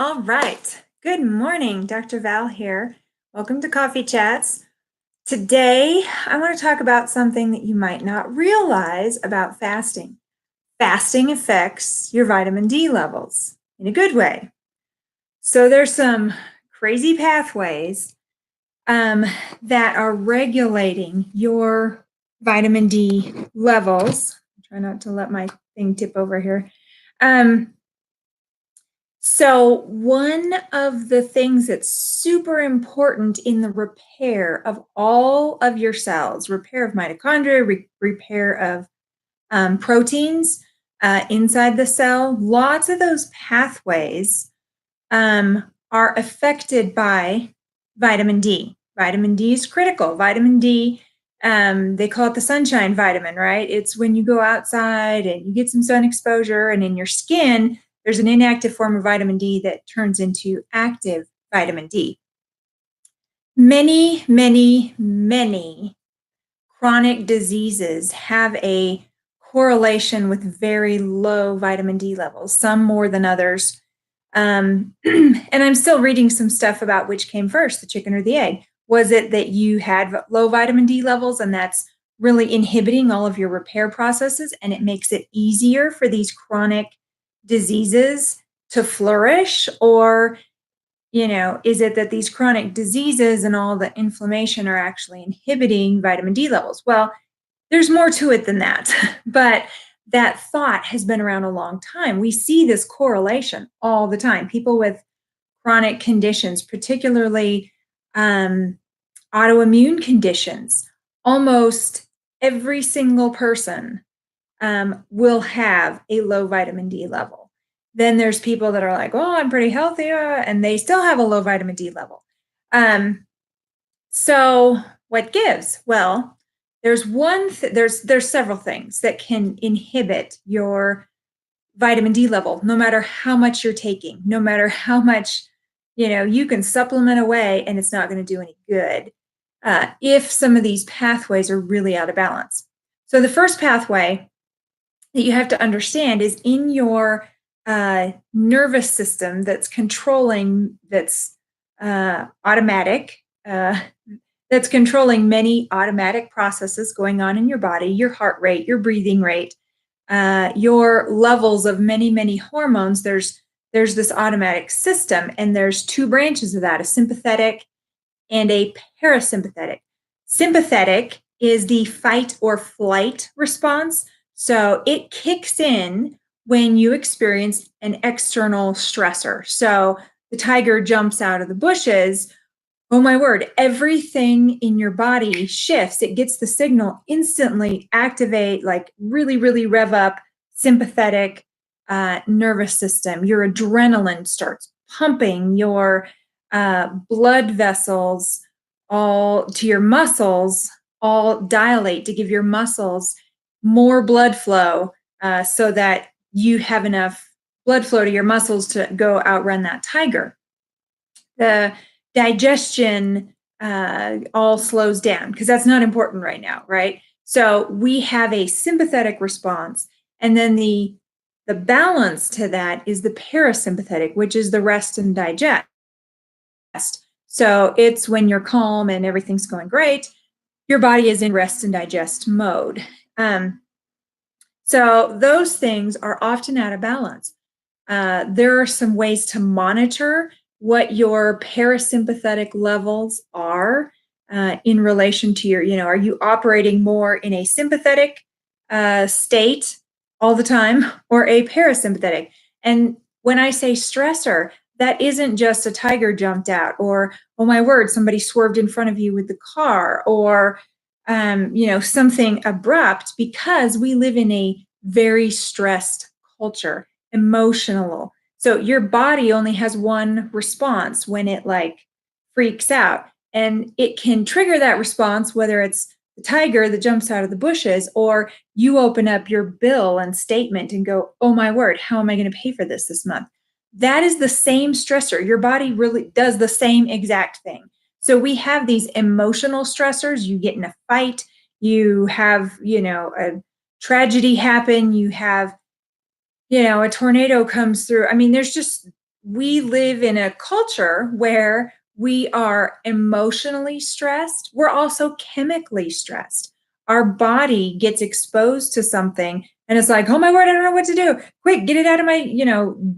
All right. Good morning, Dr. Val here. Welcome to Coffee Chats. Today, I want to talk about something that you might not realize about fasting. Fasting affects your vitamin D levels in a good way. So, there's some crazy pathways that are regulating your vitamin D levels. Try not to let my thing tip over here. So, one of the things that's super important in the repair of all of your cells, repair of mitochondria, repair of proteins inside the cell, lots of those pathways are affected by vitamin D. Vitamin D is critical. Vitamin D, they call it the sunshine vitamin, right? It's when you go outside and you get some sun exposure, and in your skin, there's an inactive form of vitamin D that turns into active vitamin D. Many chronic diseases have a correlation with very low vitamin D levels, some more than others. And I'm still reading some stuff about which came first, the chicken or the egg. Was it that you had low vitamin D levels and that's really inhibiting all of your repair processes, and it makes it easier for these chronic diseases to flourish? Or, is it that these chronic diseases and all the inflammation are actually inhibiting vitamin D levels? Well, there's more to it than that, but that thought has been around a long time. We see this correlation all the time. People with chronic conditions, particularly autoimmune conditions, almost every single person will have a low vitamin D level. Then there's people that are like, "Oh, I'm pretty healthy," and they still have a low vitamin D level. So what gives? Well, there's several things that can inhibit your vitamin D level, no matter how much you're taking, no matter how much, you can supplement away, and it's not going to do any good if some of these pathways are really out of balance. So the first pathway that you have to understand is in your nervous system that's automatic, that's controlling many automatic processes going on in your body, your heart rate, your breathing rate, your levels of many hormones. There's this automatic system, and there's two branches of that: a sympathetic and a parasympathetic. Sympathetic is the fight or flight response. So it kicks in when you experience an external stressor. So the tiger jumps out of the bushes. Oh my word, everything in your body shifts. It gets the signal, instantly activate, like really rev up sympathetic nervous system. Your adrenaline starts pumping, your blood vessels all to your muscles all dilate to give your muscles more blood flow, so that you have enough blood flow to your muscles to go outrun that tiger. The digestion all slows down because that's not important right now, right? So we have a sympathetic response, and then the balance to that is the parasympathetic, which is the rest and digest. So it's when you're calm and everything's going great, your body is in rest and digest mode. So those things are often out of balance. There are some ways to monitor what your parasympathetic levels are in relation to your, are you operating more in a sympathetic state all the time or a parasympathetic? And when I say stressor, that isn't just a tiger jumped out, or, oh my word, somebody swerved in front of you with the car, or, something abrupt, because we live in a very stressed culture, emotional. So your body only has one response when it freaks out, and it can trigger that response, whether it's the tiger that jumps out of the bushes, or you open up your bill and statement and go, oh my word, how am I going to pay for this month? That is the same stressor. Your body really does the same exact thing. So we have these emotional stressors. You get in a fight, you have, a tragedy happen, you have, a tornado comes through. I mean, there's just we live in a culture where we are emotionally stressed. We're also chemically stressed. Our body gets exposed to something and it's like, oh my word, I don't know what to do. Quick, get it out of my,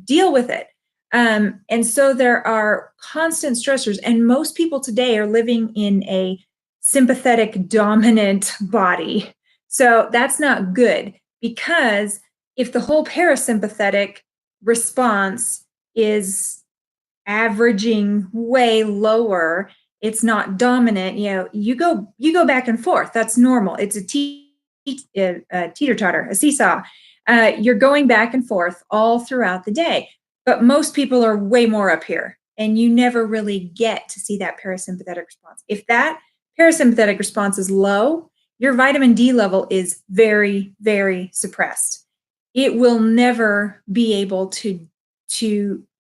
deal with it. And so there are constant stressors. And most people today are living in a sympathetic dominant body. So that's not good, because if the whole parasympathetic response is averaging way lower, it's not dominant, you go back and forth. That's normal. It's a teeter totter, a seesaw. You're going back and forth all throughout the day, but most people are way more up here, and you never really get to see that parasympathetic response. If that parasympathetic response is low, your vitamin D level is very, very suppressed. It will never be able to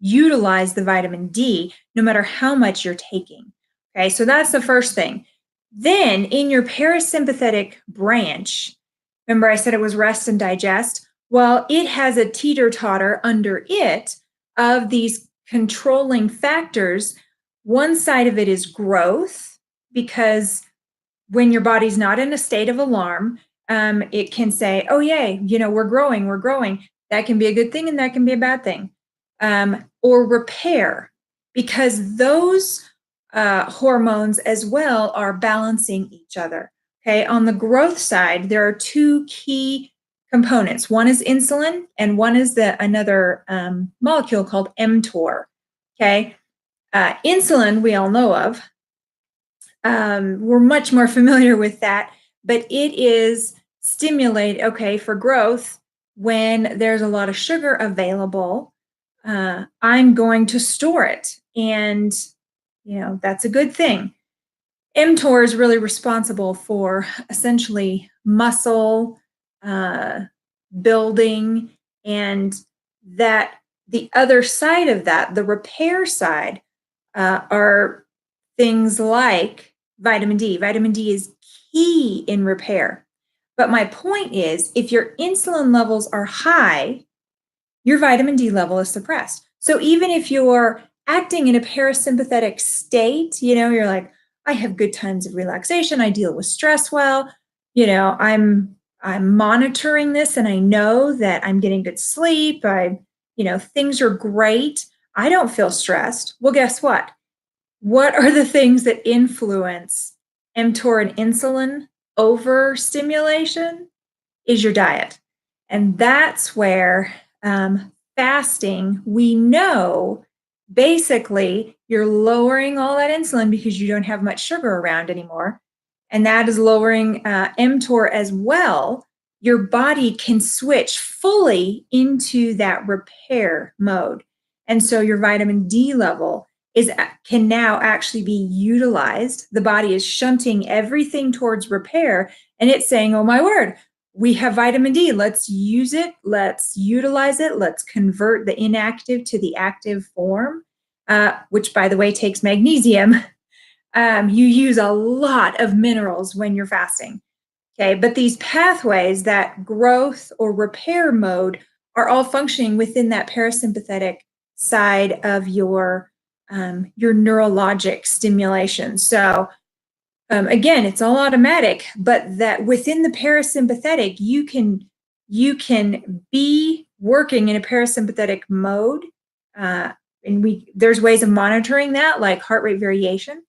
utilize the vitamin D no matter how much you're taking. Okay, so that's the first thing. Then in your parasympathetic branch, remember I said it was rest and digest? Well, it has a teeter totter under it of these controlling factors. One side of it is growth, because when your body's not in a state of alarm, it can say, oh, yay, we're growing, we're growing. That can be a good thing and that can be a bad thing. Or repair, because those hormones as well are balancing each other. Okay, on the growth side, there are two key components. One is insulin, and one is another molecule called mTOR. Okay, insulin we all know of. We're much more familiar with that, but it is for growth. When there's a lot of sugar available, I'm going to store it, and that's a good thing. mTOR is really responsible for essentially muscle building, and that the other side of that, the repair side, are things like vitamin D. Vitamin D is key in repair. But my point is, if your insulin levels are high, your vitamin D level is suppressed. So even if you're acting in a parasympathetic state, you're like, I have good times of relaxation, I deal with stress well, I'm monitoring this and I know that I'm getting good sleep, things are great, I don't feel stressed. Well, guess what? What are the things that influence mTOR and insulin overstimulation? Is your diet. And that's where fasting, we know basically you're lowering all that insulin because you don't have much sugar around anymore. And that is lowering mTOR as well. Your body can switch fully into that repair mode. And so your vitamin D level can now actually be utilized. The body is shunting everything towards repair, and it's saying, oh my word, we have vitamin D. Let's use it. Let's utilize it. Let's convert the inactive to the active form, which, by the way, takes magnesium. You use a lot of minerals when you're fasting. Okay, but these pathways, that growth or repair mode, are all functioning within that parasympathetic side of your neurologic stimulation. So again, it's all automatic, but that within the parasympathetic, you can be working in a parasympathetic mode, and there's ways of monitoring that, like heart rate variation.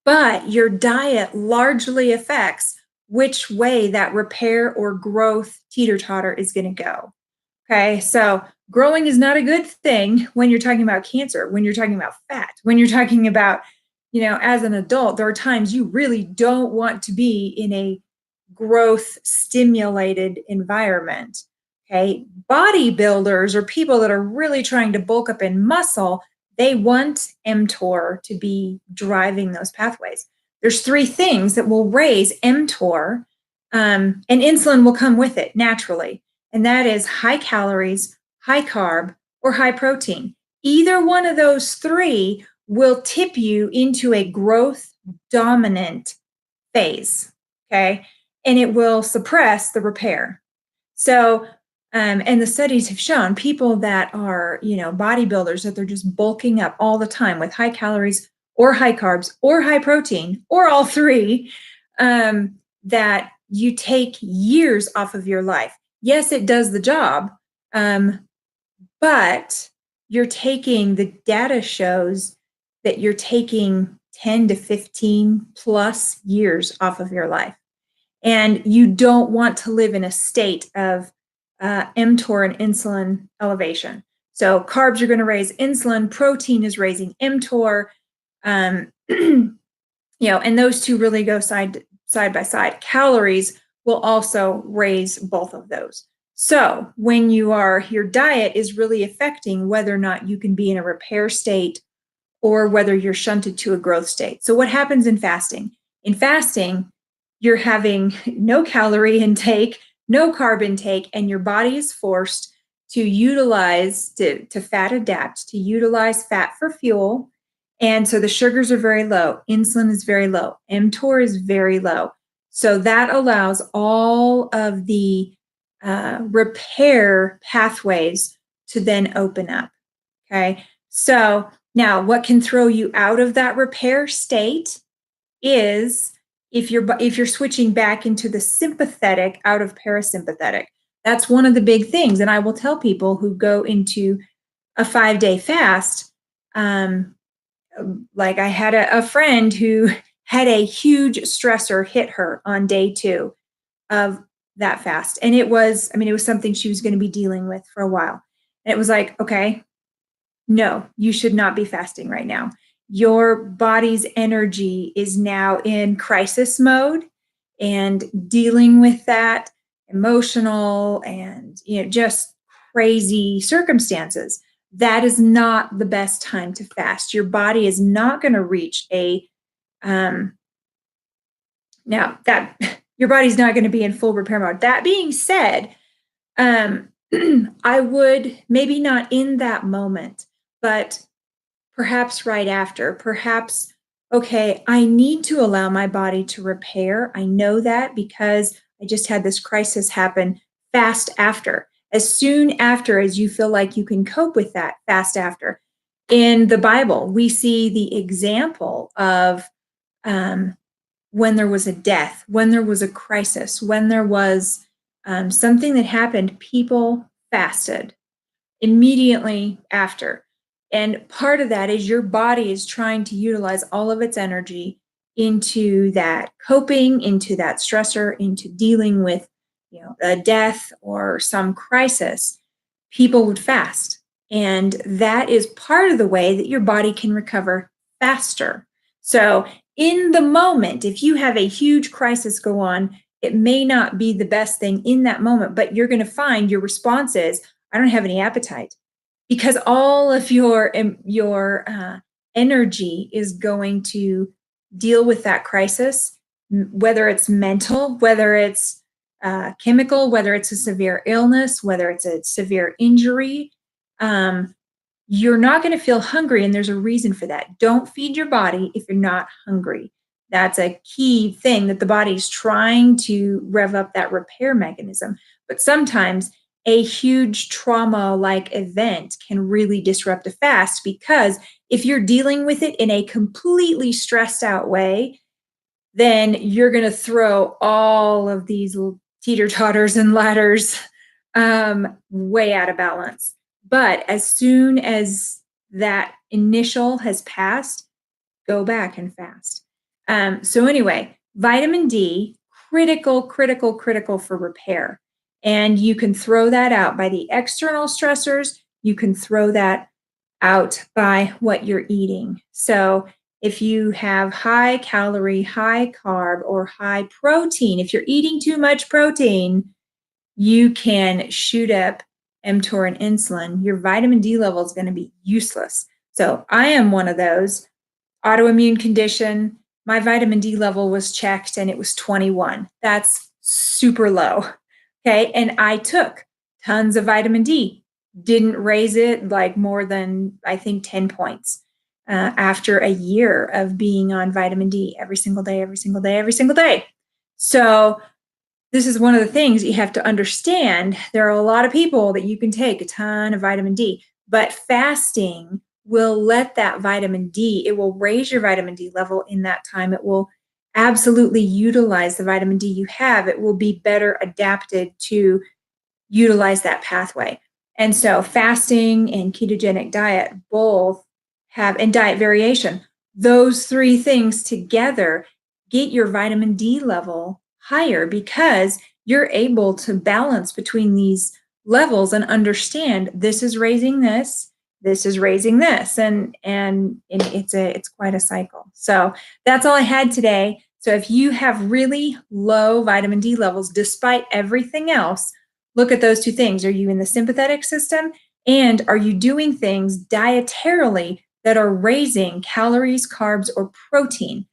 But your diet largely affects which way that repair or growth teeter-totter is going to go. Okay, so growing is not a good thing when you're talking about cancer, when you're talking about fat, when you're talking about, as an adult, there are times you really don't want to be in a growth stimulated environment. Okay, bodybuilders or people that are really trying to bulk up in muscle, they want mTOR to be driving those pathways. There's three things that will raise mTOR, and insulin will come with it naturally. And that is high calories, high carb, or high protein. Either one of those three will tip you into a growth dominant phase, okay? And it will suppress the repair. So And the studies have shown people that are, bodybuilders, that they're just bulking up all the time with high calories or high carbs or high protein or all three, that you take years off of your life. Yes, it does the job, but the data shows that you're taking 10 to 15 plus years off of your life. And you don't want to live in a state of mTOR and insulin elevation. So carbs are going to raise insulin, protein is raising mTOR, and those two really go side by side. Calories will also raise both of those. So when your diet is really affecting whether or not you can be in a repair state or whether you're shunted to a growth state. So what happens in fasting? In fasting, you're having no calorie intake, no carb intake, and your body is forced to fat adapt, to utilize fat for fuel. And so the sugars are very low, insulin is very low, mTOR is very low. So that allows all of the repair pathways to then open up. Okay. So now what can throw you out of that repair state is if you're switching back into the sympathetic out of parasympathetic. That's one of the big things. And I will tell people who go into a 5-day fast, like I had a friend who had a huge stressor hit her on day 2 of that fast. And it was something she was going to be dealing with for a while. And it was like, okay, no, you should not be fasting right now. Your body's energy is now in crisis mode, and dealing with that emotional and just crazy circumstances. That is not the best time to fast. Your body is not going to reach your body's not going to be in full repair mode. That being said, I would maybe not in that moment, but perhaps right after, okay, I need to allow my body to repair. I know that because I just had this crisis happen. Fast after. As soon after as you feel like you can cope with that, fast after. In the Bible, we see the example of when there was a death, when there was a crisis, when there was something that happened, people fasted immediately after. And part of that is your body is trying to utilize all of its energy into that coping, into that stressor, into dealing with, a death or some crisis. People would fast. And that is part of the way that your body can recover faster. So in the moment, if you have a huge crisis go on, it may not be the best thing in that moment, but you're going to find your response is, I don't have any appetite, because all of your energy is going to deal with that crisis, whether it's mental, whether it's chemical, whether it's a severe illness, whether it's a severe injury. You're not going to feel hungry, and there's a reason for that. Don't feed your body if you're not hungry. That's a key thing, that the body's trying to rev up that repair mechanism. But sometimes a huge trauma-like event can really disrupt a fast, because if you're dealing with it in a completely stressed out way, then you're going to throw all of these teeter-totters and ladders way out of balance. But as soon as that initial has passed, go back and fast. So anyway, vitamin D, critical for repair. And you can throw that out by the external stressors. You can throw that out by what you're eating. So if you have high calorie, high carb, or high protein, if you're eating too much protein, you can shoot up mTOR and insulin. Your vitamin D level is going to be useless. So I am one of those. Autoimmune condition, my vitamin D level was checked and it was 21. That's super low. Okay. And I took tons of vitamin D, didn't raise it like more than, I think, 10 points after a year of being on vitamin D every single day. So this is one of the things you have to understand. There are a lot of people that you can take a ton of vitamin D, but fasting will let that vitamin D, it will raise your vitamin D level in that time. It will absolutely utilize the vitamin D you have. It will be better adapted to utilize that pathway. And so fasting and ketogenic diet both have, and diet variation, those three things together get your vitamin D level higher because you're able to balance between these levels and understand this is raising this is raising this, and it's quite a cycle. So that's all I had today. So if you have really low vitamin D levels despite everything else, look at those two things. Are you in the sympathetic system? And are you doing things dietarily that are raising calories, carbs, or protein?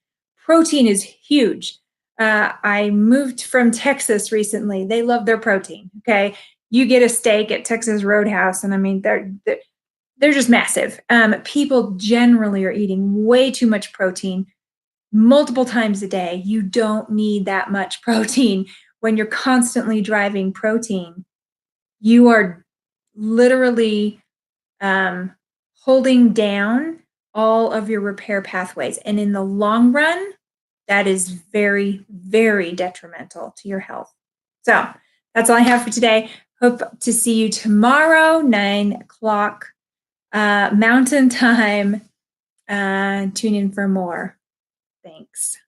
Protein is huge. I moved from Texas recently. They love their protein. Okay. You get a steak at Texas Roadhouse, and I mean, they're just massive. People generally are eating way too much protein multiple times a day. You don't need that much protein when you're constantly driving protein. You are literally holding down all of your repair pathways. And in the long run, that is very, very detrimental to your health. So that's all I have for today. Hope to see you tomorrow, 9 o'clock Mountain Time. Tune in for more. Thanks.